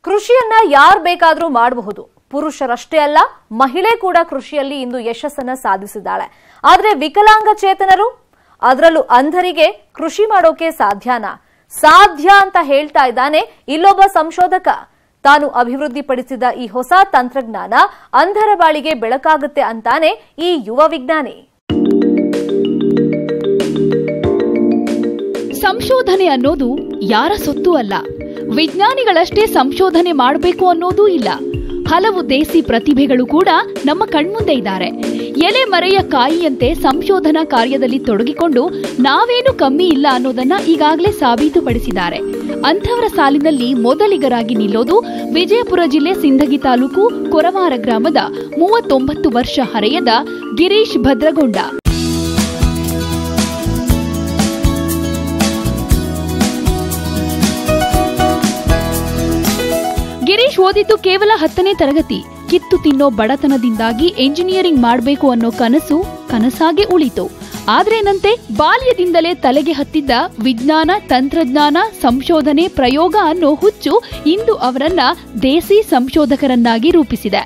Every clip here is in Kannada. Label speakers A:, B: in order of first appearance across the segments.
A: ಕೃಷಿಯನ್ನ ಯಾರು ಬೇಕಾದರೂ ಮಾಡಬಹುದು. ಪುರುಷರಷ್ಟೇ ಅಲ್ಲ, ಮಹಿಳೆ ಕೂಡ ಕೃಷಿಯಲ್ಲಿ ಇಂದು ಯಶಸ್ಸನ್ನ ಸಾಧಿಸಿದ್ದಾಳೆ. ಆದರೆ ವಿಕಲಾಂಗಚೇತನರು, ಅದರಲ್ಲೂ ಅಂಧರಿಗೆ ಕೃಷಿ ಮಾಡೋಕೆ ಸಾಧ್ಯನಾ? ಸಾಧ್ಯ ಅಂತ ಹೇಳ್ತಾ ಇದ್ದಾನೆ ಇಲ್ಲೊಬ್ಬ ಸಂಶೋಧಕ. ತಾನು ಅಭಿವೃದ್ಧಿಪಡಿಸಿದ ಈ ಹೊಸ ತಂತ್ರಜ್ಞಾನ ಅಂಧರ ಬಾಳಿಗೆ ಬೆಳಕಾಗುತ್ತೆ ಅಂತಾನೆ ಈ ಯುವ ವಿಜ್ಞಾನಿ.
B: ಸಂಶೋಧನೆ ಅನ್ನೋದು ಯಾರ ಸೊತ್ತು ಅಲ್ಲ. ವಿಜ್ಞಾನಿಗಳಷ್ಟೇ ಸಂಶೋಧನೆ ಮಾಡಬೇಕು ಅನ್ನೋದೂ ಇಲ್ಲ. ಹಲವು ದೇಸಿ ಪ್ರತಿಭೆಗಳು ಕೂಡ ನಮ್ಮ ಕಣ್ಮುಂದೆ ಇದ್ದಾರೆ. ಎಲೆ ಮರೆಯ ಕಾಯಿಯಂತೆ ಸಂಶೋಧನಾ ಕಾರ್ಯದಲ್ಲಿ ತೊಡಗಿಕೊಂಡು ನಾವೇನು ಕಮ್ಮಿ ಇಲ್ಲ ಅನ್ನೋದನ್ನ ಈಗಾಗಲೇ ಸಾಬೀತುಪಡಿಸಿದ್ದಾರೆ. ಅಂಥವರ ಸಾಲಿನಲ್ಲಿ ಮೊದಲಿಗರಾಗಿ ನಿಲ್ಲೋದು ವಿಜಯಪುರ ಜಿಲ್ಲೆ ಸಿಂದಗಿ ತಾಲೂಕು ಕೊರವಾರ ಗ್ರಾಮದ 39 ವರ್ಷ ಹರೆಯದ ಗಿರೀಶ್ ಭದ್ರಗೊಂಡ. ಗಿರೀಶ್ ಓದಿದ್ದು ಕೇವಲ 10ನೇ ತರಗತಿ. ಕಿತ್ತು ತಿನ್ನೋ ಬಡತನದಿಂದಾಗಿ ಎಂಜಿನಿಯರಿಂಗ್ ಮಾಡಬೇಕು ಅನ್ನೋ ಕನಸಾಗೆ ಉಳಿತು. ಆದ್ರೇನಂತೆ ಬಾಲ್ಯದಿಂದಲೇ ತಲೆಗೆ ಹತ್ತಿದ್ದ ವಿಜ್ಞಾನ, ತಂತ್ರಜ್ಞಾನ, ಸಂಶೋಧನೆ, ಪ್ರಯೋಗ ಅನ್ನೋ ಹುಚ್ಚು ಇಂದು ಅವರನ್ನ ದೇಸಿ ಸಂಶೋಧಕರನ್ನಾಗಿ ರೂಪಿಸಿದೆ.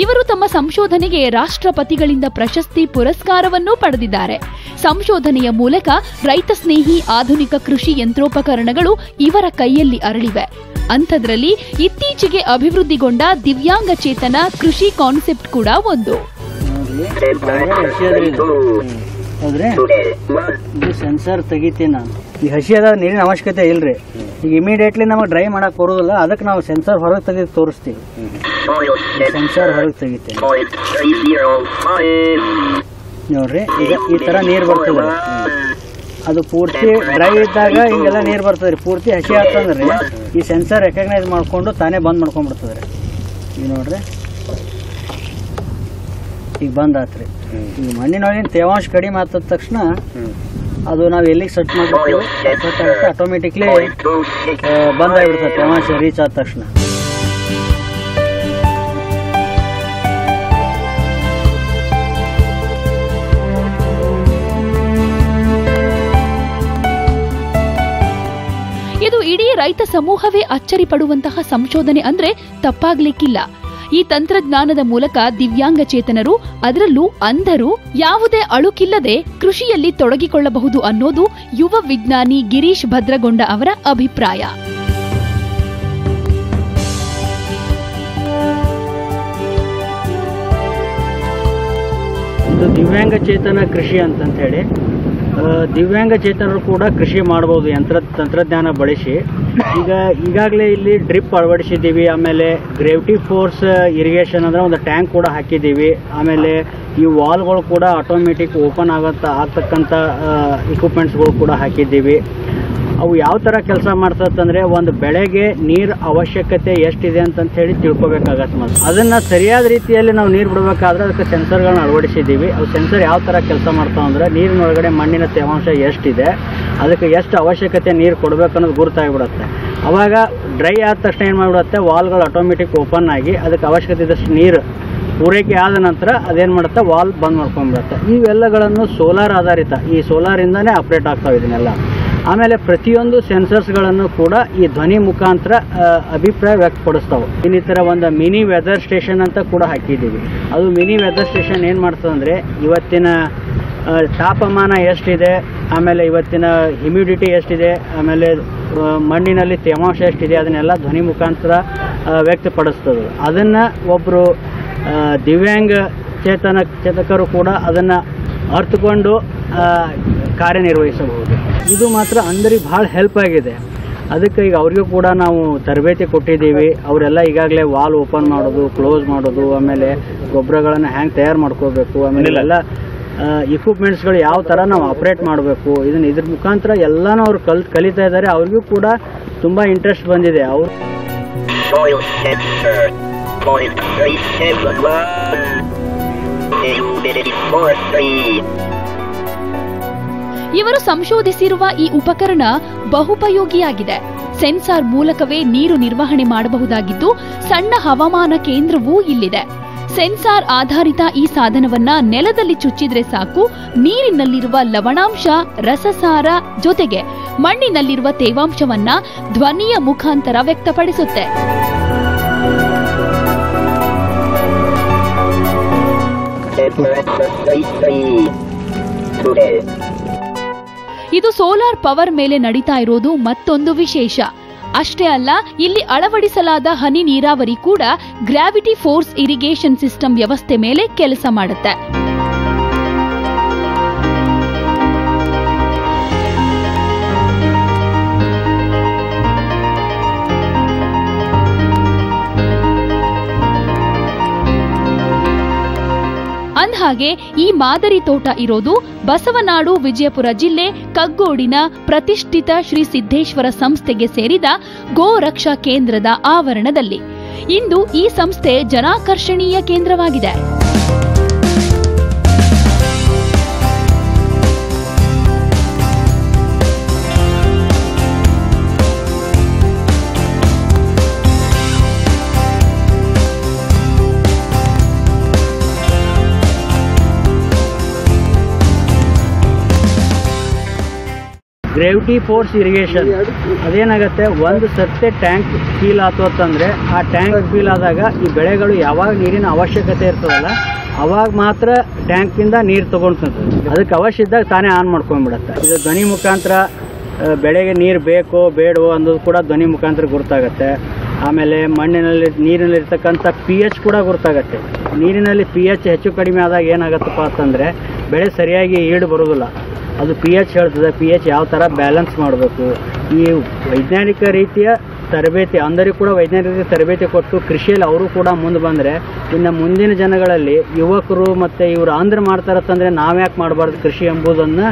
B: ಇವರು ತಮ್ಮ ಸಂಶೋಧನೆಗೆ ರಾಷ್ಟ್ರಪತಿಗಳಿಂದ ಪ್ರಶಸ್ತಿ, ಪುರಸ್ಕಾರವನ್ನೂ ಪಡೆದಿದ್ದಾರೆ. ಸಂಶೋಧನೆಯ ಮೂಲಕ ರೈತ ಸ್ನೇಹಿ ಆಧುನಿಕ ಕೃಷಿ ಯಂತ್ರೋಪಕರಣಗಳು ಇವರ ಕೈಯಲ್ಲಿ ಅರಳಿವೆ. ಅಂಥದ್ರಲ್ಲಿ ಇತ್ತೀಚೆಗೆ ಅಭಿವೃದ್ಧಿಗೊಂಡ ದಿವ್ಯಾಂಗಚೇತನ ಕೃಷಿ ಕಾನ್ಸೆಪ್ಟ್ ಕೂಡ ಒಂದು.
C: ಸೆನ್ಸರ್ ತೆಗಿತೀನಿ ನಾನು. ಈ ಹಸಿ ಅದ ನೀರಿನ ಅವಶ್ಯಕತೆ ಇಲ್ರಿ. ಈಗ ಇಮಿಡಿಯೇಟ್ಲಿ ನಮಗೆ ಡ್ರೈ ಮಾಡಕ್ ಬರೋದಿಲ್ಲ. ಅದಕ್ಕೆ ನಾವು ಸೆನ್ಸರ್ ಹೊರಗೆ ತೆಗೆದು ತೋರಿಸ್ತೀವಿ. ಸೆನ್ಸರ್ ಹೊರಗೆ ತೆಗಿತೀನಿ ನೋಡ್ರಿ. ಈಗ ಈ ತರ ನೀರು ಬರ್ತದೆ. ಅದು ಪೂರ್ತಿ ಡ್ರೈ ಇದ್ದಾಗ ಹಿಂಗೆಲ್ಲ ನೀರು ಬರ್ತದ್ರಿ. ಪೂರ್ತಿ ಹಸಿ ಆಗ್ತಂದ್ರಿ ಈ ಸೆನ್ಸರ್ ರೆಕಗ್ನೈಸ್ ಮಾಡ್ಕೊಂಡು ತಾನೇ ಬಂದ್ ಮಾಡ್ಕೊಂಡ್ಬಿಡ್ತದ್ರಿ. ಈಗ ನೋಡ್ರಿ, ಈಗ ಬಂದ್ ಆತ್ರಿ. ಈಗ ಮಣ್ಣಿನೊಳಗಿನ ತೇವಾಂಶ ಕಡಿಮೆ ಆದ ತಕ್ಷಣ ಅದು ನಾವು ಎಲ್ಲಿಗೆ ಸೆಟ್ ಮಾಡ್ತೀವಿ ಆಟೋಮೆಟಿಕ್ಲಿ ಬಂದ್ ಆಗಿಬಿಡ್ತದೆ. ತೇವಾಂಶ ರೀಚ್ ಆದ ತಕ್ಷಣ
B: ಇದು ಇಡೀ ರೈತ ಸಮೂಹವೇ ಅಚ್ಚರಿ ಪಡುವಂತಹ ಸಂಶೋಧನೆ ಅಂದ್ರೆ ತಪ್ಪಾಗ್ಲಿಕ್ಕಿಲ್ಲ. ಈ ತಂತ್ರಜ್ಞಾನದ ಮೂಲಕ ದಿವ್ಯಾಂಗಚೇತನರು, ಅದರಲ್ಲೂ ಅಂಧರು, ಯಾವುದೇ ಅಳುಕಿಲ್ಲದೆ ಕೃಷಿಯಲ್ಲಿ ತೊಡಗಿಕೊಳ್ಳಬಹುದು ಅನ್ನೋದು ಯುವ ವಿಜ್ಞಾನಿ ಗಿರೀಶ್ ಭದ್ರಗೊಂಡ ಅವರ ಅಭಿಪ್ರಾಯ.
C: ಇದು ದಿವ್ಯಾಂಗಚೇತನ ಕೃಷಿ ಅಂತ ಹೇಳಿ ದಿವ್ಯಾಂಗಚೇತನರು ಕೂಡ ಕೃಷಿ ಮಾಡಬಹುದು ತಂತ್ರಜ್ಞಾನ ಬಳಸಿ. ಈಗಾಗಲೇ ಇಲ್ಲಿ ಡ್ರಿಪ್ ಅಳವಡಿಸಿದ್ದೀವಿ. ಆಮೇಲೆ ಗ್ರೇವಿಟಿ ಫೋರ್ಸ್ ಇರಿಗೇಷನ್ ಅಂದ್ರೆ ಒಂದು ಟ್ಯಾಂಕ್ ಕೂಡ ಹಾಕಿದ್ದೀವಿ. ಆಮೇಲೆ ಈ ವಾಲ್ಗಳು ಕೂಡ ಆಟೋಮೆಟಿಕ್ ಓಪನ್ ಆಗ್ತಕ್ಕಂಥ ಇಕ್ವಿಪ್ಮೆಂಟ್ಸ್ಗಳು ಕೂಡ ಹಾಕಿದ್ದೀವಿ. ಅವು ಯಾವ ಥರ ಕೆಲಸ ಮಾಡ್ತದಂದ್ರೆ ಒಂದು ಬೆಳೆಗೆ ನೀರು ಅವಶ್ಯಕತೆ ಎಷ್ಟಿದೆ ಅಂತ ಹೇಳಿ ತಿಳ್ಕೊಬೇಕಾಗತ್ತೆ. ಮತ್ತು ಅದನ್ನು ಸರಿಯಾದ ರೀತಿಯಲ್ಲಿ ನಾವು ನೀರು ಬಿಡಬೇಕಾದ್ರೆ ಅದಕ್ಕೆ ಸೆನ್ಸರ್ಗಳನ್ನ ಅಳವಡಿಸಿದ್ದೀವಿ. ಅವು ಸೆನ್ಸರ್ ಯಾವ ಥರ ಕೆಲಸ ಮಾಡ್ತಾವೆ ಅಂದರೆ ನೀರಿನೊಳಗಡೆ ಮಣ್ಣಿನ ತೇವಾಂಶ ಎಷ್ಟಿದೆ, ಅದಕ್ಕೆ ಎಷ್ಟು ಅವಶ್ಯಕತೆ ನೀರು ಕೊಡಬೇಕು ಅನ್ನೋದು ಗುರುತಾಗಿಬಿಡುತ್ತೆ. ಅವಾಗ ಡ್ರೈ ಆದ ತಕ್ಷಣ ಏನು ಮಾಡಿಬಿಡುತ್ತೆ, ವಾಲ್ಗಳು ಆಟೋಮೆಟಿಕ್ ಓಪನ್ ಆಗಿ ಅದಕ್ಕೆ ಅವಶ್ಯಕತೆ ಇದ್ದಷ್ಟು ನೀರು ಪೂರೈಕೆ ಆದ ನಂತರ ಅದೇನು ಮಾಡುತ್ತೆ, ವಾಲ್ ಬಂದ್ ಮಾಡ್ಕೊಂಡ್ಬಿಡುತ್ತೆ. ಇವೆಲ್ಲಗಳನ್ನು ಸೋಲಾರ್ ಆಧಾರಿತ, ಈ ಸೋಲಾರಿಂದಾನೇ ಆಪ್ರೇಟ್ ಆಗ್ತಾವೆ ಇದನ್ನೆಲ್ಲ. ಆಮೇಲೆ ಪ್ರತಿಯೊಂದು ಸೆನ್ಸರ್ಸ್ಗಳನ್ನು ಕೂಡ ಈ ಧ್ವನಿ ಮುಖಾಂತರ ಅಭಿಪ್ರಾಯ ವ್ಯಕ್ತಪಡಿಸ್ತಾವೆ. ಇನ್ನಿತರ ಒಂದು ಮಿನಿ ವೆದರ್ ಸ್ಟೇಷನ್ ಅಂತ ಕೂಡ ಹಾಕಿದ್ದೀವಿ. ಅದು ಮಿನಿ ವೆದರ್ ಸ್ಟೇಷನ್ ಏನು ಮಾಡ್ತದಂದ್ರೆ ಇವತ್ತಿನ ತಾಪಮಾನ ಎಷ್ಟಿದೆ, ಆಮೇಲೆ ಇವತ್ತಿನ ಹ್ಯುಮಿಡಿಟಿ ಎಷ್ಟಿದೆ, ಆಮೇಲೆ ಮಣ್ಣಿನಲ್ಲಿ ತೇವಾಂಶ ಎಷ್ಟಿದೆ, ಅದನ್ನೆಲ್ಲ ಧ್ವನಿ ಮುಖಾಂತರ ವ್ಯಕ್ತಪಡಿಸ್ತದೆ. ಅದನ್ನು ಒಬ್ಬರು ದಿವ್ಯಾಂಗ ಚೇತಕರು ಕೂಡ ಅದನ್ನು ಅರ್ಥಕೊಂಡು ಕಾರ್ಯನಿರ್ವಹಿಸಬಹುದು. ಇದು ಮಾತ್ರ ಅಂಧರಿಗೆ ಭಾಳ ಹೆಲ್ಪ್ ಆಗಿದೆ. ಅದಕ್ಕೆ ಈಗ ಅವ್ರಿಗೂ ಕೂಡ ನಾವು ತರಬೇತಿ ಕೊಟ್ಟಿದ್ದೀವಿ. ಅವರೆಲ್ಲ ಈಗಾಗಲೇ ವಾಲ್ ಓಪನ್ ಮಾಡೋದು, ಕ್ಲೋಸ್ ಮಾಡೋದು, ಆಮೇಲೆ ಗೊಬ್ಬರಗಳನ್ನು ಹ್ಯಾಂಗೆ ತಯಾರು ಮಾಡ್ಕೋಬೇಕು, ಆಮೇಲೆ ಎಲ್ಲ ಇಕ್ವಿಪ್ಮೆಂಟ್ಸ್ಗಳು ಯಾವ ಥರ ನಾವು ಆಪ್ರೇಟ್ ಮಾಡಬೇಕು, ಇದ್ರ ಮುಖಾಂತರ ಎಲ್ಲನೂ ಅವ್ರು ಕಲಿತಾ ಇದ್ದಾರೆ. ಅವ್ರಿಗೂ ಕೂಡ ತುಂಬ ಇಂಟ್ರೆಸ್ಟ್ ಬಂದಿದೆ. ಅವರು
B: ಇವರು ಸಂಶೋಧಿಸಿರುವ ಈ ಉಪಕರಣ ಬಹುಪಯೋಗಿಯಾಗಿದೆ. ಸೆನ್ಸಾರ್ ಮೂಲಕವೇ ನೀರು ನಿರ್ವಹಣೆ ಮಾಡಬಹುದಾಗಿದ್ದು ಸಣ್ಣ ಹವಾಮಾನ ಕೇಂದ್ರವೂ ಇಲ್ಲಿದೆ. ಸೆನ್ಸಾರ್ ಆಧಾರಿತ ಈ ಸಾಧನವನ್ನ ನೆಲದಲ್ಲಿ ಚುಚ್ಚಿದ್ರೆ ಸಾಕು, ನೀರಿನಲ್ಲಿರುವ ಲವಣಾಂಶ, ರಸಸಾರ ಜೊತೆಗೆ ಮಣ್ಣಿನಲ್ಲಿರುವ ತೇವಾಂಶವನ್ನ ಧ್ವನಿಯ ಮುಖಾಂತರ ವ್ಯಕ್ತಪಡಿಸುತ್ತೆ. ಇದು ಸೋಲಾರ್ ಪವರ್ ಮೇಲೆ ನಡೀತಾ ಇರೋದು ಮತ್ತೊಂದು ವಿಶೇಷ. ಅಷ್ಟೇ ಅಲ್ಲ, ಇಲ್ಲಿ ಅಳವಡಿಸಲಾದ ಹನಿ ನೀರಾವರಿ ಕೂಡ ಗ್ರಾವಿಟಿ ಫೋರ್ಸ್ ಇರಿಗೇಷನ್ ಸಿಸ್ಟಮ್ ವ್ಯವಸ್ಥೆ ಮೇಲೆ ಕೆಲಸ ಮಾಡುತ್ತೆ. ಅಂದಹಾಗೆ ಈ ಮಾದರಿ ತೋಟ ಇರೋದು ಬಸವನಾಡು ವಿಜಯಪುರ ಜಿಲ್ಲೆ ಕಗ್ಗೋಡಿನ ಪ್ರತಿಷ್ಠಿತ ಶ್ರೀ ಸಿದ್ದೇಶ್ವರ ಸಂಸ್ಥೆಗೆ ಸೇರಿದ ಗೋ ರಕ್ಷಾ ಕೇಂದ್ರದ ಆವರಣದಲ್ಲಿ. ಇಂದು ಈ ಸಂಸ್ಥೆ ಜನಾಕರ್ಷಣೀಯ ಕೇಂದ್ರವಾಗಿದೆ.
C: ಗ್ರಾವಿಟಿ ಫೋರ್ಸ್ ಇರಿಗೇಷನ್ ಅದೇನಾಗುತ್ತೆ, ಒಂದು ಸತ್ತೆ ಟ್ಯಾಂಕ್ ಫೀಲ್ ಆಯ್ತು ಅಂತಂದರೆ ಆ ಟ್ಯಾಂಕ್ ಫೀಲ್ ಆದಾಗ ಈ ಬೆಳೆಗಳು ಯಾವಾಗ ನೀರಿನ ಅವಶ್ಯಕತೆ ಇರ್ತದಲ್ಲ ಅವಾಗ ಮಾತ್ರ ಟ್ಯಾಂಕಿಂದ ನೀರು ತೊಗೊಳ್ತದೆ. ಅದಕ್ಕೆ ಅವಶ್ಯ ಇದ್ದಾಗ ತಾನೇ ಆನ್ ಮಾಡ್ಕೊಂಡ್ಬಿಡುತ್ತೆ. ಇದು ಧ್ವನಿ ಮುಖಾಂತರ ಬೆಳೆಗೆ ನೀರು ಬೇಕೋ ಬೇಡವೋ ಅನ್ನೋದು ಕೂಡ ಧ್ವನಿ ಮುಖಾಂತರ ಗುರ್ತಾಗತ್ತೆ. ಆಮೇಲೆ ನೀರಿನಲ್ಲಿರ್ತಕ್ಕಂಥ pH ಕೂಡ ಗುರ್ತಾಗತ್ತೆ. ನೀರಿನಲ್ಲಿ pH ಹೆಚ್ಚು ಕಡಿಮೆ ಆದಾಗ ಏನಾಗತ್ತಪ್ಪ ಅಂತಂದರೆ ಬೆಳೆ ಸರಿಯಾಗಿ ಈಡು ಬರೋದಿಲ್ಲ. ಅದು pH ಹೇಳ್ತದೆ. pH ಯಾವ ಥರ ಬ್ಯಾಲೆನ್ಸ್ ಮಾಡಬೇಕು. ಈ ವೈಜ್ಞಾನಿಕ ರೀತಿಯ ತರಬೇತಿ అందರಿಗೂ ಕೂಡ ವೈಜ್ಞಾನಿಕ ತರಬೇತಿ ಕೊಟ್ಟು ಕೃಷಿಯಲ್ಲಿ ಅವರು ಕೂಡ ಮುಂದೆ ಬಂದರೆ ಇನ್ನು ಮುಂದಿನ ಜನಗಳಲ್ಲಿ ಯುವಕರು ಮತ್ತು ಇವರು ಮಾಡ್ತಾರತ್ತಂದರೆ ನಾವ್ಯಾಕೆ ಮಾಡಬಾರ್ದು ಕೃಷಿ ಎಂಬುದನ್ನು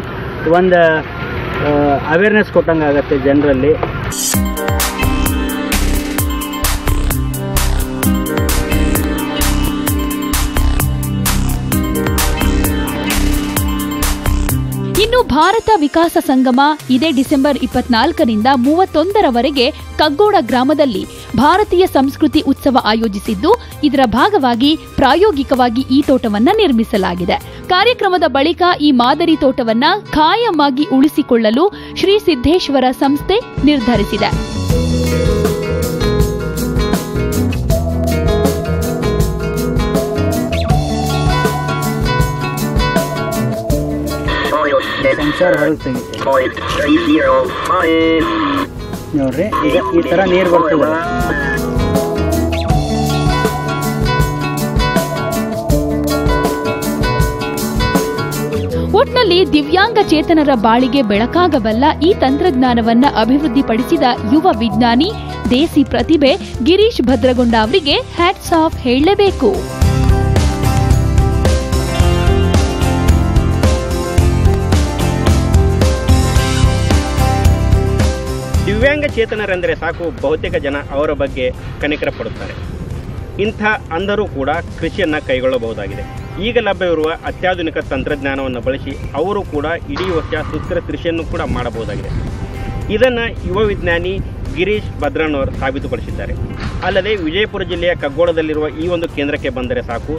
C: ಒಂದು ಅವೇರ್ನೆಸ್ ಕೊಟ್ಟಂಗೆ ಆಗುತ್ತೆ ಜನರಲ್ಲಿ.
B: ಇನ್ನು ಭಾರತ ವಿಕಾಸ ಸಂಗಮ ಇದೇ ಡಿಸೆಂಬರ್ 24ರಿಂದ 31ರವರೆಗೆ ಕಗ್ಗೋಡ ಗ್ರಾಮದಲ್ಲಿ ಭಾರತೀಯ ಸಂಸ್ಕೃತಿ ಉತ್ಸವ ಆಯೋಜಿಸಿದ್ದು, ಇದರ ಭಾಗವಾಗಿ ಪ್ರಾಯೋಗಿಕವಾಗಿ ಈ ತೋಟವನ್ನ ನಿರ್ಮಿಸಲಾಗಿದೆ. ಕಾರ್ಯಕ್ರಮದ ಬಳಿಕ ಈ ಮಾದರಿ ತೋಟವನ್ನ ಖಾಯಂ ಆಗಿ ಉಳಿಸಿಕೊಳ್ಳಲು ಶ್ರೀ ಸಿದ್ದೇಶ್ವರ ಸಂಸ್ಥೆ ನಿರ್ಧರಿಸಿದೆ.
C: ಸೆನ್ಸಾರ್ ಹೊರಗೆ ತೆಗಿತೀವಿ ನೋಡ್ರಿ. ಈಗ ಈ ಥರ ನೀರು ಬರ್ತದೆ.
B: ಒಟ್ನಲ್ಲಿ ದಿವ್ಯಾಂಗ ಚೇತನರ ಬಾಳಿಗೆ ಬೆಳಕಾಗಬಲ್ಲ ಈ ತಂತ್ರಜ್ಞಾನವನ್ನ ಅಭಿವೃದ್ಧಿಪಡಿಸಿದ ಯುವ ವಿಜ್ಞಾನಿ, ದೇಸಿ ಪ್ರತಿಭೆ ಗಿರೀಶ್ ಭದ್ರಗೊಂಡ ಅವರಿಗೆ ಹ್ಯಾಟ್ಸ್ ಆಫ್ ಹೇಳಲೇಬೇಕು.
D: ದಿವ್ಯಾಂಗ ಚೇತನರೆಂದರೆ ಸಾಕು, ಬಹುತೇಕ ಜನ ಅವರ ಬಗ್ಗೆ ಕನಿಕರ ಪಡುತ್ತಾರೆ. ಇಂಥ ಅಂಧರೂ ಕೂಡ ಕೃಷಿಯನ್ನು ಕೈಗೊಳ್ಳಬಹುದಾಗಿದೆ. ಈಗ ಲಭ್ಯವಿರುವ ಅತ್ಯಾಧುನಿಕ ತಂತ್ರಜ್ಞಾನವನ್ನು ಬಳಸಿ ಅವರು ಕೂಡ ಇಡೀ ವರ್ಷ ಸುಸ್ಥಿರ ಕೃಷಿಯನ್ನು ಕೂಡ ಮಾಡಬಹುದಾಗಿದೆ. ಇದನ್ನು ಯುವ ವಿಜ್ಞಾನಿ ಗಿರೀಶ್ ಭದ್ರಣ್ಣವರು ಸಾಬೀತುಪಡಿಸಿದ್ದಾರೆ. ಅಲ್ಲದೆ ವಿಜಯಪುರ ಜಿಲ್ಲೆಯ ಕಗ್ಗೋಳದಲ್ಲಿರುವ ಈ ಒಂದು ಕೇಂದ್ರಕ್ಕೆ ಬಂದರೆ ಸಾಕು,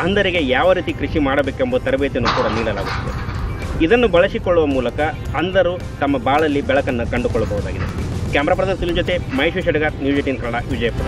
D: ಅಂಧರಿಗೆ ಯಾವ ರೀತಿ ಕೃಷಿ ಮಾಡಬೇಕೆಂಬ ತರಬೇತಿಯನ್ನು ಕೂಡ ನೀಡಲಾಗುತ್ತದೆ. ಇದನ್ನು ಬಳಸಿಕೊಳ್ಳುವ ಮೂಲಕ ಅಂಧರು ತಮ್ಮ ಬಾಳಲ್ಲಿ ಬೆಳಕನ್ನು ಕಂಡುಕೊಳ್ಳಬಹುದಾಗಿದೆ. ಕ್ಯಾಮರಾ ಪರ್ಸನ್ ಸುನಿಲ್ ಜೊತೆ ಮಹೇಶ್ ಶೆಡಗಾರ್, ನ್ಯೂಸ್ 18 ಕನ್ನಡ, ವಿಜಯಪುರ.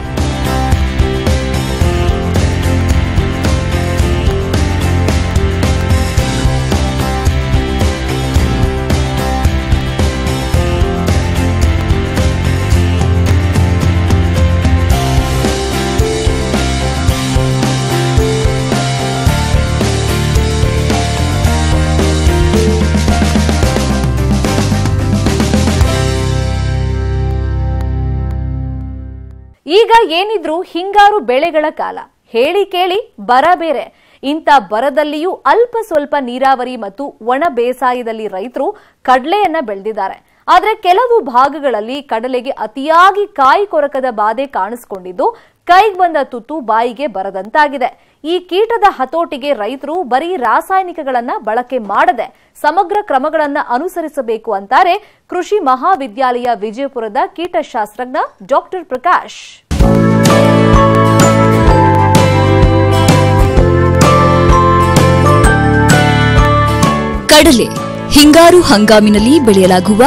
A: ಈಗ ಏನಿದ್ರು ಹಿಂಗಾರು ಬೆಳೆಗಳ ಕಾಲ, ಹೇಳಿ ಕೇಳಿ ಬರ ಬೇರೆ. ಇಂಥ ಬರದಲ್ಲಿಯೂ ಅಲ್ಪ ಸ್ವಲ್ಪ ನೀರಾವರಿ ಮತ್ತು ಒಣ ಬೇಸಾಯದಲ್ಲಿ ರೈತರು ಕಡಲೆಯನ್ನ ಬೆಳೆದಿದ್ದಾರೆ. ಆದರೆ ಕೆಲವು ಭಾಗಗಳಲ್ಲಿ ಕಡಲೆಗೆ ಅತಿಯಾಗಿ ಕಾಯಿ ಕೊರಕದ ಬಾಧೆ ಕಾಣಿಸಿಕೊಂಡಿದ್ದು ಕೈಗೆ ಬಂದ ತುತ್ತು ಬಾಯಿಗೆ ಬರದಂತಾಗಿದೆ. ಈ ಕೀಟದ ಹತೋಟಿಗೆ ರೈತರು ಬರೀ ರಾಸಾಯನಿಕಗಳನ್ನ ಬಳಕೆ ಮಾಡದೆ ಸಮಗ್ರ ಕ್ರಮಗಳನ್ನ ಅನುಸರಿಸಬೇಕು ಅಂತಾರೆ ಕೃಷಿ ಮಹಾವಿದ್ಯಾಲಯ ವಿಜಯಪುರದ ಕೀಟಶಾಸ್ತ್ರಜ್ಞ ಡಾಕ್ಟರ್ ಪ್ರಕಾಶ್.
E: ಕಡಲೆ ಹಿಂಗಾರು ಹಂಗಾಮಿನಲ್ಲಿ ಬೆಳೆಯಲಾಗುವ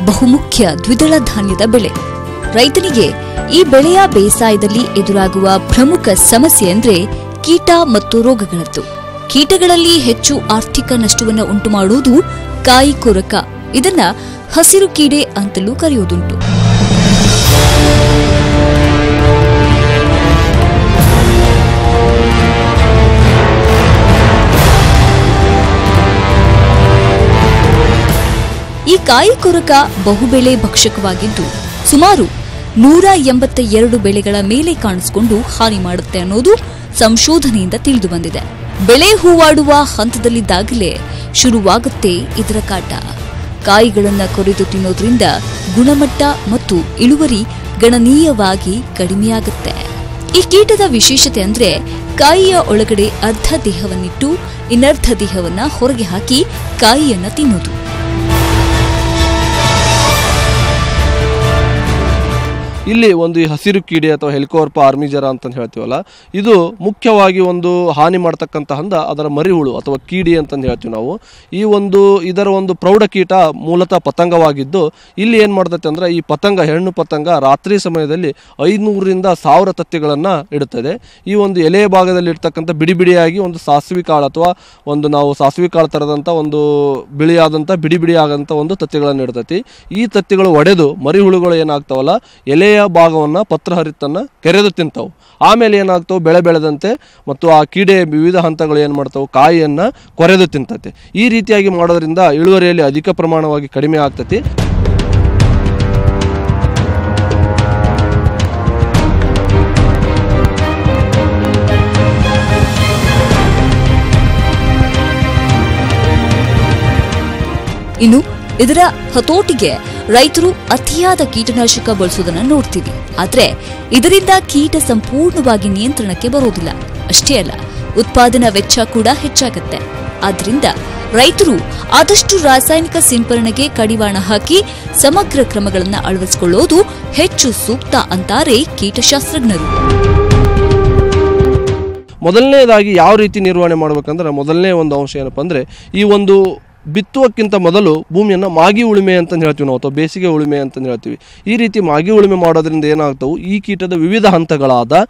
E: ಬಹುಮುಖ್ಯ ದ್ವಿದಳ ಧಾನ್ಯದ ಬೆಳೆ. ರೈತನಿಗೆ ಈ ಬೆಳೆಯ ಬೇಸಾಯದಲ್ಲಿ ಎದುರಾಗುವ ಪ್ರಮುಖ ಸಮಸ್ಯೆ ಅಂದ್ರೆ ಕೀಟ ಮತ್ತು ರೋಗಗಳದ್ದು. ಕೀಟಗಳಲ್ಲಿ ಹೆಚ್ಚು ಆರ್ಥಿಕ ನಷ್ಟವನ್ನು ಉಂಟುಮಾಡುವುದು ಕಾಯಿ ಕೊರಕ. ಇದನ್ನ ಹಸಿರು ಕೀಡೆ ಅಂತಲೂ ಕರೆಯುವುದುಂಟು. ಈ ಕಾಯಿ ಕೊರಕ ಬಹುಬೆಳೆ ಭಕ್ಷಕವಾಗಿದ್ದು ಸುಮಾರು 182 ಬೆಳೆಗಳ ಮೇಲೆ ಕಾಣಿಸಿಕೊಂಡು ಹಾನಿ ಮಾಡುತ್ತೆ ಅನ್ನೋದು ಸಂಶೋಧನೆಯಿಂದ ತಿಳಿದು ಬಂದಿದೆ. ಬೆಳೆ ಹೂವಾಡುವ ಹಂತದಲ್ಲಿದ್ದಾಗಲೇ ಶುರುವಾಗುತ್ತೆ ಇದರ ಕಾಟ. ಕಾಯಿಗಳನ್ನು ಕೊರೆದು ತಿನ್ನೋದ್ರಿಂದ ಗುಣಮಟ್ಟ ಮತ್ತು ಇಳುವರಿ ಗಣನೀಯವಾಗಿ ಕಡಿಮೆಯಾಗುತ್ತೆ. ಈ ಕೀಟದ ವಿಶೇಷತೆ ಅಂದ್ರೆ ಕಾಯಿಯ ಒಳಗಡೆ ಅರ್ಧ ದೇಹವನ್ನಿಟ್ಟು ಇನ್ನರ್ಧ ದೇಹವನ್ನ ಹೊರಗೆ ಹಾಕಿ ಕಾಯಿಯನ್ನ ತಿನ್ನೋದು.
F: ಇಲ್ಲಿ ಒಂದು ಹಸಿರು ಕೀಡೆ ಅಥವಾ ಹೆಲಿಕೋವರ್ಪ ಆರ್ಮಿಜರ ಅಂತ ಹೇಳ್ತೀವಲ್ಲ, ಇದು ಮುಖ್ಯವಾಗಿ ಒಂದು ಹಾನಿ ಮಾಡ್ತಕ್ಕಂಥ ಹಂದ ಅದರ ಮರಿಹುಳು ಅಥವಾ ಕೀಡಿ ಅಂತಂದು ಹೇಳ್ತೀವಿ ನಾವು. ಇದರ ಒಂದು ಪ್ರೌಢಕೀಟ ಮೂಲತಃ ಪತಂಗವಾಗಿದ್ದು ಇಲ್ಲಿ ಏನು ಮಾಡ್ತೈತೆ ಅಂದರೆ ಈ ಪತಂಗ, ಹೆಣ್ಣು ಪತಂಗ ರಾತ್ರಿ ಸಮಯದಲ್ಲಿ 500ರಿಂದ 1000 ತತ್ತಿಗಳನ್ನು ಇಡುತ್ತದೆ. ಈ ಒಂದು ಎಲೆಯ ಭಾಗದಲ್ಲಿ ಇರ್ತಕ್ಕಂಥ ಬಿಡಿ ಬಿಡಿಯಾಗಿ ಒಂದು ಸಾಸಿವೆ ಕಾಳು ಅಥವಾ ನಾವು ಸಾಸಿವೆ ಕಾಳು ಥರದಂಥ ಒಂದು ಬಿಳಿಯಾದಂಥ ಬಿಡಿ ಬಿಡಿಯಾದಂಥ ಒಂದು ತತ್ತಿಗಳನ್ನು ಇಡ್ತೈತಿ. ಈ ತತ್ತಿಗಳು ಒಡೆದು ಮರಿಹುಳುಗಳು ಏನಾಗ್ತಾವಲ್ಲ ಎಲೆಯ ಭಾಗವನ್ನು ಪತ್ರಹರಿತನ್ನು ಕೆರೆದು ತಿಂತಾವು. ಆಮೇಲೆ ಏನಾಗ್ತಾವೆ ಬೆಳೆ ಬೆಳೆದಂತೆ ಮತ್ತು ಆ ಕೀಡೆ ವಿವಿಧ ಹಂತಗಳು ಏನು ಮಾಡ್ತಾವೆ ಕಾಯಿಯನ್ನು ಕೊರೆದು ತಿಂತತೆ. ಈ ರೀತಿಯಾಗಿ ಮಾಡೋದ್ರಿಂದ ಇಳುವರಿಯಲ್ಲಿ ಅಧಿಕ ಪ್ರಮಾಣವಾಗಿ ಕಡಿಮೆ ಆಗ್ತತಿ.
E: ಇನ್ನು ಇದರ ಹತೋಟಿಗೆ ರೈತರು ಅತಿಯಾದ ಕೀಟನಾಶಕ ಬಳಸುವುದನ್ನು ನೋಡ್ತೀವಿ. ಆದ್ರೆ ಇದರಿಂದ ಕೀಟ ಸಂಪೂರ್ಣವಾಗಿ ನಿಯಂತ್ರಣಕ್ಕೆ ಬರೋದಿಲ್ಲ. ಅಷ್ಟೇ ಅಲ್ಲ, ಉತ್ಪಾದನಾ ವೆಚ್ಚ ಕೂಡ ಹೆಚ್ಚಾಗುತ್ತೆ. ಆದ್ರಿಂದ ರೈತರು ಆದಷ್ಟು ರಾಸಾಯನಿಕ ಸಿಂಪರಣೆಗೆ ಕಡಿವಾಣ ಹಾಕಿ ಸಮಗ್ರ ಕ್ರಮಗಳನ್ನು ಅಳವಡಿಸಿಕೊಳ್ಳುವುದು ಹೆಚ್ಚು ಸೂಕ್ತ ಅಂತಾರೆ ಕೀಟಶಾಸ್ತ್ರಜ್ಞರು.
F: ಮೊದಲನೇದಾಗಿ ಯಾವ ರೀತಿ ನಿರ್ವಹಣೆ ಮಾಡಬೇಕಂದ್ರೆ ಮೊದಲನೇ ಒಂದು ಅಂಶ ಏನಪ್ಪ ಅಂದರೆ ಈ ಒಂದು ಬಿತ್ತುವಕ್ಕಿಂತ ಮೊದಲು ಭೂಮಿಯನ್ನು ಮಾಗಿ ಉಳುಮೆ ಅಂತ ಹೇಳ್ತೀವಿ ನಾವು, ಅಥವಾ ಬೇಸಿಗೆ ಉಳುಮೆ ಅಂತ ಹೇಳ್ತೀವಿ. ಈ ರೀತಿ ಮಾಗಿ ಉಳುಮೆ ಮಾಡೋದ್ರಿಂದ ಏನಾಗ್ತವೆ ಈ ಕೀಟದ ವಿವಿಧ ಹಂತಗಳಾದ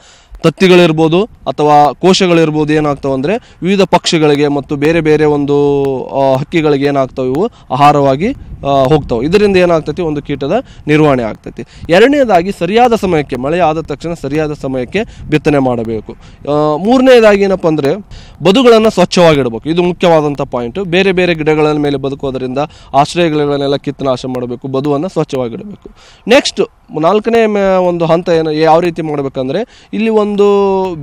F: ತತ್ತಿಗಳಿರ್ಬೋದು ಅಥವಾ ಕೋಶಗಳಿರ್ಬೋದು ಏನಾಗ್ತಾವೆ ಅಂದರೆ ವಿವಿಧ ಪಕ್ಷಿಗಳಿಗೆ ಮತ್ತು ಬೇರೆ ಬೇರೆ ಒಂದು ಹಕ್ಕಿಗಳಿಗೆ ಏನಾಗ್ತಾವೆ ಇವು ಆಹಾರವಾಗಿ ಹೋಗ್ತಾವೆ. ಇದರಿಂದ ಏನಾಗ್ತೈತಿ ಒಂದು ಕೀಟದ ನಿರ್ವಹಣೆ ಆಗ್ತೈತಿ. ಎರಡನೇದಾಗಿ ಸರಿಯಾದ ಸಮಯಕ್ಕೆ, ಮಳೆ ಆದ ತಕ್ಷಣ ಸರಿಯಾದ ಸಮಯಕ್ಕೆ ಬಿತ್ತನೆ ಮಾಡಬೇಕು. ಮೂರನೇದಾಗಿ ಏನಪ್ಪ ಅಂದರೆ ಬದುಗಳನ್ನು ಸ್ವಚ್ಛವಾಗಿಡಬೇಕು. ಇದು ಮುಖ್ಯವಾದಂಥ ಪಾಯಿಂಟು. ಬೇರೆ ಬೇರೆ ಗಿಡಗಳ ಮೇಲೆ ಬದುಕೋದರಿಂದ ಆಶ್ರಯಗಳನ್ನೆಲ್ಲ ಕಿತ್ತನಾಶ ಮಾಡಬೇಕು, ಬದುವನ್ನು ಸ್ವಚ್ಛವಾಗಿಡಬೇಕು. ನೆಕ್ಸ್ಟ್ ನಾಲ್ಕನೇ ಒಂದು ಹಂತ ಯಾವ ರೀತಿ ಮಾಡಬೇಕಂದ್ರೆ ಇಲ್ಲಿ ಒಂದು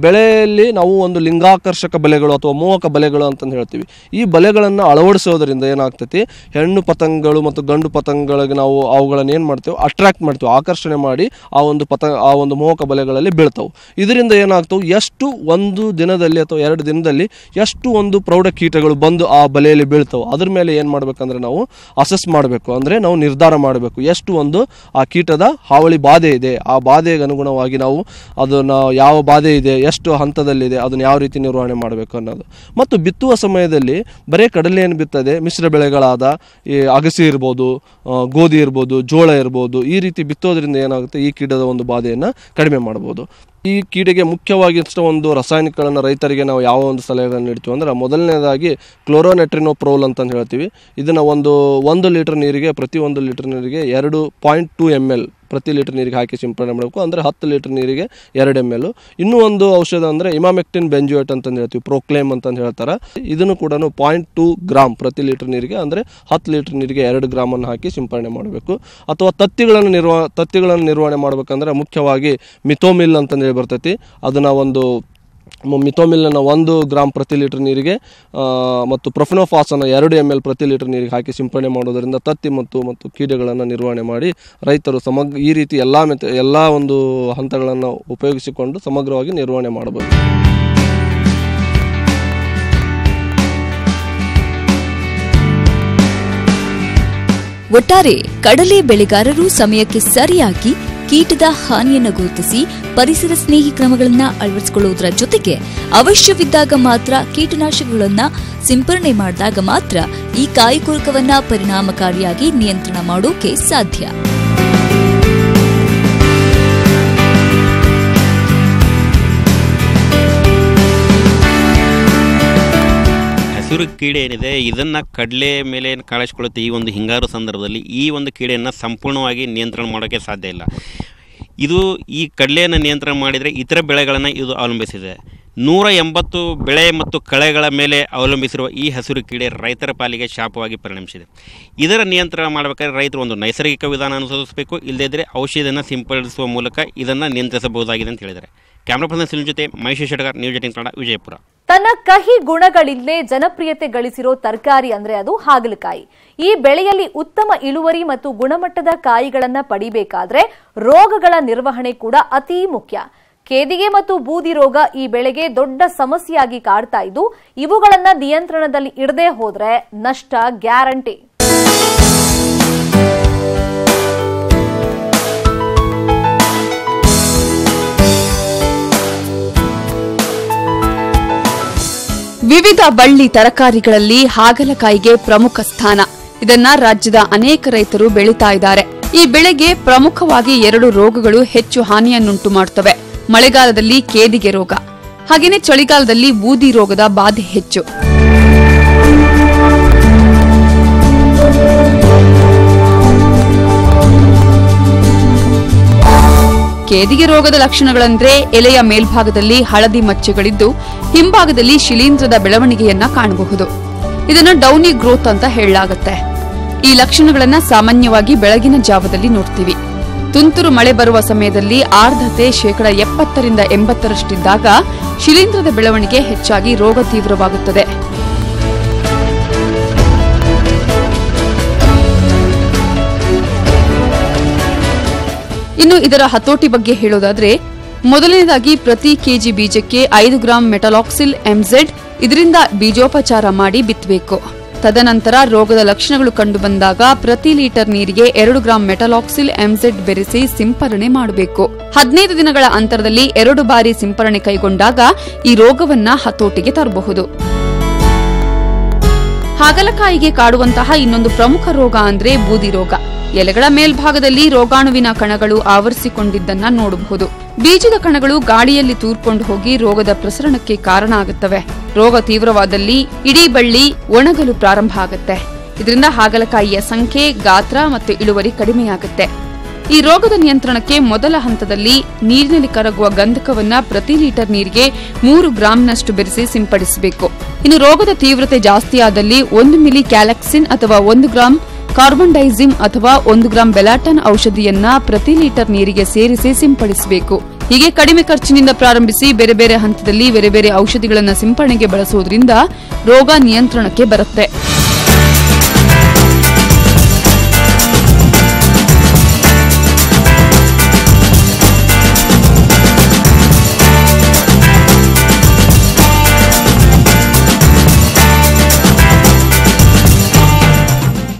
F: ಬೆಳೆಯಲ್ಲಿ ನಾವು ಒಂದು ಲಿಂಗಾಕರ್ಷಕ ಬಲೆಗಳು ಅಥವಾ ಮೋಹಕ ಬಲೆಗಳು ಅಂತಂದು ಹೇಳ್ತೀವಿ. ಈ ಬಲೆಗಳನ್ನು ಅಳವಡಿಸೋದ್ರಿಂದ ಏನಾಗ್ತೈತಿ ಹೆಣ್ಣು ಪತಂಗಗಳು ಮತ್ತು ಗಂಡು ಪತಂಗಗಳಿಗೆ ನಾವು ಅವುಗಳನ್ನು ಏನು ಮಾಡ್ತೇವೆ ಅಟ್ರಾಕ್ಟ್ ಮಾಡ್ತೇವೆ, ಆಕರ್ಷಣೆ ಮಾಡಿ ಆ ಒಂದು ಮೋಹಕ ಬಲೆಗಳಲ್ಲಿ ಬೀಳ್ತಾವೆ. ಇದರಿಂದ ಏನಾಗ್ತವೆ ಎಷ್ಟು ಒಂದು ದಿನದಲ್ಲಿ ಅಥವಾ 2 ದಿನದಲ್ಲಿ ಎಷ್ಟು ಒಂದು ಪ್ರೌಢ ಕೀಟಗಳು ಬಂದು ಆ ಬಲೆಯಲ್ಲಿ ಬೀಳ್ತಾವೆ ಅದ್ರ ಮೇಲೆ ಏನು ಮಾಡಬೇಕಂದ್ರೆ ನಾವು ಅಸೆಸ್ ಮಾಡಬೇಕು. ಅಂದರೆ ನಾವು ನಿರ್ಧಾರ ಮಾಡಬೇಕು ಎಷ್ಟು ಒಂದು ಆ ಕೀಟದ ಹಾವಳಿ ಬಾಧೆ ಇದೆ, ಆ ಬಾಧೆಗೆ ಅನುಗುಣವಾಗಿ ನಾವು ಅದನ್ನು ಯಾವ ಬಾಧೆ ಇದೆ, ಎಷ್ಟು ಹಂತದಲ್ಲಿದೆ, ಅದನ್ನು ಯಾವ ರೀತಿ ನಿರ್ವಹಣೆ ಮಾಡಬೇಕು ಅನ್ನೋದು. ಮತ್ತು ಬಿತ್ತುವ ಸಮಯದಲ್ಲಿ ಬರೀ ಕಡಲೆಯನ್ನು ಬಿತ್ತದೆ, ಮಿಶ್ರ ಬೆಳೆಗಳಾದ ಈ ಅಗಸಿ ಇರ್ಬೋದು, ಗೋಧಿ ಇರ್ಬೋದು, ಜೋಳ ಇರ್ಬೋದು, ಈ ರೀತಿ ಬಿತ್ತೋದ್ರಿಂದ ಏನಾಗುತ್ತೆ ಈ ಕೀಟದ ಒಂದು ಬಾಧೆಯನ್ನು ಕಡಿಮೆ ಮಾಡ್ಬೋದು. ಈ ಕೀಡೆಗೆ ಮುಖ್ಯವಾಗಿ ಒಂದು ರಾಸಾಯನಿಕಗಳನ್ನು ರೈತರಿಗೆ ನಾವು ಯಾವ ಒಂದು ಸಲಹೆಗಳನ್ನು ನೀಡ್ತೀವಿ ಅಂದ್ರೆ ಮೊದಲನೇದಾಗಿ ಕ್ಲೋರೋನೆಟ್ರಿನೋಪ್ರೋಲ್ ಅಂತ ಹೇಳ್ತೀವಿ. ಇದನ್ನು 1 ಲೀಟರ್ ನೀರಿಗೆ ಪ್ರತಿ 1 ಲೀಟರ್ ನೀರಿಗೆ 2.2 ml ಪ್ರತಿ ಲೀಟರ್ ನೀರಿಗೆ ಹಾಕಿ ಸಿಂಪಡಣೆ ಮಾಡಬೇಕು. ಅಂದರೆ 10 ಲೀಟರ್ ನೀರಿಗೆ 2 ml. ಇನ್ನೂ ಒಂದು ಔಷಧ ಅಂದರೆ ಇಮಾಮೆಕ್ಟಿನ್ ಬೆಂಜೋಯೇಟ್ ಅಂತಂದು ಹೇಳ್ತೀವಿ, ಪ್ರೋಕ್ಲೇಮ್ ಅಂತಂದು ಹೇಳ್ತಾರೆ. ಇದನ್ನು ಕೂಡ 0.2 ಗ್ರಾಮ್ ಪ್ರತಿ ಲೀಟರ್ ನೀರಿಗೆ ಅಂದರೆ 10 ಲೀಟರ್ ನೀರಿಗೆ 2 ಗ್ರಾಮನ್ನು ಹಾಕಿ ಸಿಂಪಡಣೆ ಮಾಡಬೇಕು. ಅಥವಾ ತತ್ತಿಗಳನ್ನು ನಿರ್ವಹಣೆ ಮಾಡಬೇಕಂದ್ರೆ ಮುಖ್ಯವಾಗಿ ಮಿಥೋಮಿಲ್ ಅಂತಂದು ಹೇಳಿ ಬರ್ತೈತಿ. ಅದನ್ನು ಮಿಥೋಮಿಲ್ನ 1 ಗ್ರಾಮ್ ಪ್ರತಿ ಲೀಟರ್ ನೀರಿಗೆ ಮತ್ತು ಪ್ರೊಫೆನೋಫಾಸನ್ನು 2 ml ಪ್ರತಿ ಲೀಟರ್ ನೀರಿಗೆ ಹಾಕಿ ಸಿಂಪಡಣೆ ಮಾಡೋದರಿಂದ ತತ್ತಿ ಮತ್ತು ಕೀಟಗಳನ್ನು ನಿರ್ವಹಣೆ ಮಾಡಿ ರೈತರು ಈ ರೀತಿ ಎಲ್ಲ ಒಂದು ಹಂತಗಳನ್ನು ಉಪಯೋಗಿಸಿಕೊಂಡು ಸಮಗ್ರವಾಗಿ ನಿರ್ವಹಣೆ ಮಾಡಬಹುದು.
E: ಒಟ್ಟಾರೆ ಕಡಲೆ ಬೆಳೆಗಾರರು ಸಮಯಕ್ಕೆ ಸರಿಯಾಗಿ ಕೀಟದ ಹಾನಿಯನ್ನು ಗುರುತಿಸಿ ಪರಿಸರ ಸ್ನೇಹಿ ಕ್ರಮಗಳನ್ನು ಅಳವಡಿಸಿಕೊಳ್ಳುವುದರ ಜೊತೆಗೆ ಅವಶ್ಯವಿದ್ದಾಗ ಮಾತ್ರ ಕೀಟನಾಶಕಗಳನ್ನು ಸಿಂಪರಣೆ ಮಾಡಿದಾಗ ಮಾತ್ರ ಈ ಕಾಯಿಕೊರಕವನ್ನು ಪರಿಣಾಮಕಾರಿಯಾಗಿ ನಿಯಂತ್ರಣ ಮಾಡೋಕೆ ಸಾಧ್ಯ.
D: ಹಸಿರು ಕೀಡೆ ಏನಿದೆ ಇದನ್ನು ಕಡಲೆ ಮೇಲೆ ಕಾಣಿಸಿಕೊಳ್ಳುತ್ತೆ. ಈ ಒಂದು ಹಿಂಗಾರು ಸಂದರ್ಭದಲ್ಲಿ ಈ ಒಂದು ಕೀಡೆಯನ್ನು ಸಂಪೂರ್ಣವಾಗಿ ನಿಯಂತ್ರಣ ಮಾಡೋಕ್ಕೆ ಸಾಧ್ಯ ಇಲ್ಲ. ಇದು ಈ ಕಡಲೆಯನ್ನು ನಿಯಂತ್ರಣ ಮಾಡಿದರೆ ಇತರ ಬೆಳೆಗಳನ್ನು ಇದು ಅವಲಂಬಿಸಿದೆ. 180 ಬೆಳೆ ಮತ್ತು ಕಳೆಗಳ ಮೇಲೆ ಅವಲಂಬಿಸಿರುವ ಈ ಹಸಿರು ಕೀಡೆ ರೈತರ ಪಾಲಿಗೆ ಶಾಪವಾಗಿ ಪರಿಣಮಿಸಿದೆ. ಇದರ ನಿಯಂತ್ರಣ ಮಾಡಬೇಕಾದ್ರೆ ರೈತರು ಒಂದು ನೈಸರ್ಗಿಕ ವಿಧಾನ ಅನುಸರಿಸಬೇಕು, ಇಲ್ಲದಿದ್ದರೆ ಔಷಧಿಯನ್ನು ಸಿಂಪಡಿಸುವ ಮೂಲಕ ಇದನ್ನು ನಿಯಂತ್ರಿಸಬಹುದಾಗಿದೆ ಅಂತ ಹೇಳಿದ್ದಾರೆ. ಕ್ಯಾಮ್ರಾ ಪರ್ಸನ್ ಸಿಲ್ ಜೊತೆ ಮಹೇಶ್ ಶೆಟ್ಟಗಾರ್, ನ್ಯೂಸ್ 18 ಕನ್ನಡ, ವಿಜಯಪುರ.
A: ತನ್ನ ಕಹಿ ಗುಣಗಳಿಂದಲೇ ಜನಪ್ರಿಯತೆ ಗಳಿಸಿರೋ ತರಕಾರಿ ಅಂದ್ರೆ ಅದು ಹಾಗಲಕಾಯಿ. ಈ ಬೆಳೆಯಲ್ಲಿ ಉತ್ತಮ ಇಳುವರಿ ಮತ್ತು ಗುಣಮಟ್ಟದ ಕಾಯಿಗಳನ್ನ ಪಡಿಬೇಕಾದ್ರೆ ರೋಗಗಳ ನಿರ್ವಹಣೆ ಕೂಡ ಅತೀ ಮುಖ್ಯ. ಕೇದಿಗೆ ಮತ್ತು ಬೂದಿ ರೋಗ ಈ ಬೆಳೆಗೆ ದೊಡ್ಡ ಸಮಸ್ಯೆಯಾಗಿ ಕಾಡ್ತಾ ಇದ್ದು, ಇವುಗಳನ್ನ ನಿಯಂತ್ರಣದಲ್ಲಿ ಇಡದೆ ಹೋದ್ರೆ ನಷ್ಟ ಗ್ಯಾರಂಟಿ.
G: ವಿವಿಧ ಬಳ್ಳಿ ತರಕಾರಿಗಳಲ್ಲಿ ಹಾಗಲಕಾಯಿಗೆ ಪ್ರಮುಖ ಸ್ಥಾನ. ಇದನ್ನ ರಾಜ್ಯದ ಅನೇಕ ರೈತರು ಬೆಳೀತಾ ಇದ್ದಾರೆ. ಈ ಬೆಳೆಗೆ ಪ್ರಮುಖವಾಗಿ 2 ರೋಗಗಳು ಹೆಚ್ಚು ಹಾನಿಯನ್ನುಂಟು ಮಾಡುತ್ತವೆ. ಮಳೆಗಾಲದಲ್ಲಿ ಕೇದಿಗೆ ರೋಗ, ಹಾಗೆಯೇ ಚಳಿಗಾಲದಲ್ಲಿ ಬೂದಿ ರೋಗದ ಬಾಧೆ ಹೆಚ್ಚು. ಕೇದಿಗೆ ರೋಗದ ಲಕ್ಷಣಗಳಂದ್ರೆ ಎಲೆಯ ಮೇಲ್ಭಾಗದಲ್ಲಿ ಹಳದಿ ಮಚ್ಚೆಗಳಿದ್ದು ಹಿಂಭಾಗದಲ್ಲಿ ಶಿಲೀಂಧ್ರದ ಬೆಳವಣಿಗೆಯನ್ನ ಕಾಣಬಹುದು. ಇದನ್ನು ಡೌನಿ ಗ್ರೋತ್ ಅಂತ ಹೇಳಲಾಗುತ್ತೆ. ಈ ಲಕ್ಷಣಗಳನ್ನ ಸಾಮಾನ್ಯವಾಗಿ ಬೆಳಗಿನ ಜಾವದಲ್ಲಿ ನೋಡ್ತೀವಿ. ತುಂತುರು ಮಳೆ ಬರುವ ಸಮಯದಲ್ಲಿ ಆರ್ದ್ರತೆ 70% 80% ಶಿಲೀಂಧ್ರದ ಬೆಳವಣಿಗೆ ಹೆಚ್ಚಾಗಿ ರೋಗ ತೀವ್ರವಾಗುತ್ತದೆ. ಇನ್ನು ಇದರ ಹತೋಟಿ ಬಗ್ಗೆ ಹೇಳೋದಾದ್ರೆ, ಮೊದಲನೇದಾಗಿ ಪ್ರತಿ ಕೆಜಿ ಬೀಜಕ್ಕೆ 5 ಗ್ರಾಂ ಮೆಟಲಾಕ್ಸಿಲ್ ಎಂಜೆಡ್ ಇದರಿಂದ ಬೀಜೋಪಚಾರ ಮಾಡಿ ಬಿತ್ತಬೇಕು. ತದನಂತರ ರೋಗದ ಲಕ್ಷಣಗಳು ಕಂಡುಬಂದಾಗ ಪ್ರತಿ ಲೀಟರ್ ನೀರಿಗೆ 2 ಗ್ರಾಂ ಮೆಟಲಾಕ್ಸಿಲ್ ಎಂಜೆಡ್ ಬೆರೆಸಿ ಸಿಂಪರಣೆ ಮಾಡಬೇಕು. 15 ದಿನಗಳ ಅಂತರದಲ್ಲಿ 2 ಬಾರಿ ಸಿಂಪರಣೆ ಕೈಗೊಂಡಾಗ ಈ ರೋಗವನ್ನ ಹತೋಟಿಗೆ ತರಬಹುದು. ಹಾಗಲಕಾಯಿಗೆ ಕಾಡುವಂತಹ ಇನ್ನೊಂದು ಪ್ರಮುಖ ರೋಗ ಅಂದ್ರೆ ಬೂದಿ ರೋಗ. ಎಲೆಗಳ ಮೇಲ್ಭಾಗದಲ್ಲಿ ರೋಗಾಣುವಿನ ಕಣಗಳು ಆವರಿಸಿಕೊಂಡಿದ್ದನ್ನ ನೋಡಬಹುದು. ಬೀಜದ ಕಣಗಳು ಗಾಳಿಯಲ್ಲಿ ತೂರ್ಕೊಂಡು ಹೋಗಿ ರೋಗದ ಪ್ರಸರಣಕ್ಕೆ ಕಾರಣ ಆಗುತ್ತವೆ. ರೋಗ ತೀವ್ರವಾದಲ್ಲಿ ಇಡೀ ಬಳ್ಳಿ ಒಣಗಲು ಪ್ರಾರಂಭ ಆಗುತ್ತೆ. ಇದರಿಂದ ಹಾಗಲಕಾಯಿಯ ಸಂಖ್ಯೆ, ಗಾತ್ರ ಮತ್ತು ಇಳುವರಿ ಕಡಿಮೆಯಾಗುತ್ತೆ. ಈ ರೋಗದ ನಿಯಂತ್ರಣಕ್ಕೆ ಮೊದಲ ಹಂತದಲ್ಲಿ ನೀರಿನಲ್ಲಿ ಕರಗುವ ಗಂಧಕವನ್ನ ಪ್ರತಿ ಲೀಟರ್ ನೀರಿಗೆ 3 ಗ್ರಾಂನಷ್ಟು ಬೆರೆಸಿ ಸಿಂಪಡಿಸಬೇಕು. ಇನ್ನು ರೋಗದ ತೀವ್ರತೆ ಜಾಸ್ತಿಯಾದಲ್ಲಿ 1 ಮಿಲಿ ಕ್ಯಾಲಕ್ಸಿನ್ ಅಥವಾ 1 ಗ್ರಾಂ ಕಾರ್ಬನ್ಡೈಸಿಮ್ ಅಥವಾ 1 ಗ್ರಾಂ ಬೆಲಾಟನ್ ಔಷಧಿಯನ್ನ ಪ್ರತಿ ಲೀಟರ್ ನೀರಿಗೆ ಸೇರಿಸಿ ಸಿಂಪಡಿಸಬೇಕು. ಹೀಗೆ ಕಡಿಮೆ ಖರ್ಚಿನಿಂದ ಪ್ರಾರಂಭಿಸಿ ಬೇರೆ ಬೇರೆ ಹಂತದಲ್ಲಿ ಬೇರೆ ಬೇರೆ ಔಷಧಿಗಳನ್ನು ಸಿಂಪರಣೆಗೆ ಬಳಸುವುದರಿಂದ ರೋಗ ನಿಯಂತ್ರಣಕ್ಕೆ ಬರುತ್ತೆ.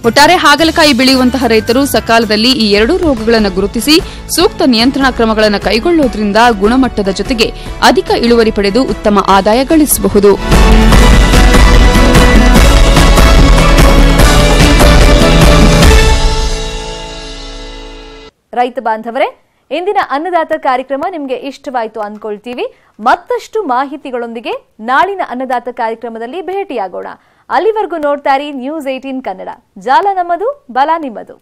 G: ಒಟ್ಟಾರೆ ಹಾಗಲಕಾಯಿ ಬೆಳೆಯುವಂತಹ ರೈತರು ಸಕಾಲದಲ್ಲಿ ಈ 2 ರೋಗಗಳನ್ನು ಗುರುತಿಸಿ ಸೂಕ್ತ ನಿಯಂತ್ರಣ ಕ್ರಮಗಳನ್ನು ಕೈಗೊಳ್ಳುವುದರಿಂದ ಗುಣಮಟ್ಟದ ಜೊತೆಗೆ ಅಧಿಕ ಇಳುವರಿ ಪಡೆದು ಉತ್ತಮ ಆದಾಯ ಗಳಿಸಬಹುದು.
A: ರೈತ ಬಾಂಧವರೇ, ಇಂದಿನ ಅನ್ನದಾತ ಕಾರ್ಯಕ್ರಮ ನಿಮಗೆ ಇಷ್ಟವಾಯಿತು ಅಂದ್ಕೊಳ್ತೀವಿ. ಮತ್ತಷ್ಟು ಮಾಹಿತಿಗಳೊಂದಿಗೆ ನಾಳಿನ ಅನ್ನದಾತ ಕಾರ್ಯಕ್ರಮದಲ್ಲಿ ಭೇಟಿಯಾಗೋಣ. ಅಲ್ಲಿವರೆಗೂ ನೋಡ್ತಾ ಇರಿ ನ್ಯೂಸ್ 18 ಕನ್ನಡ. ಜಾಲ ನಮ್ಮದು, ಬಲ ನಿಮ್ಮದು.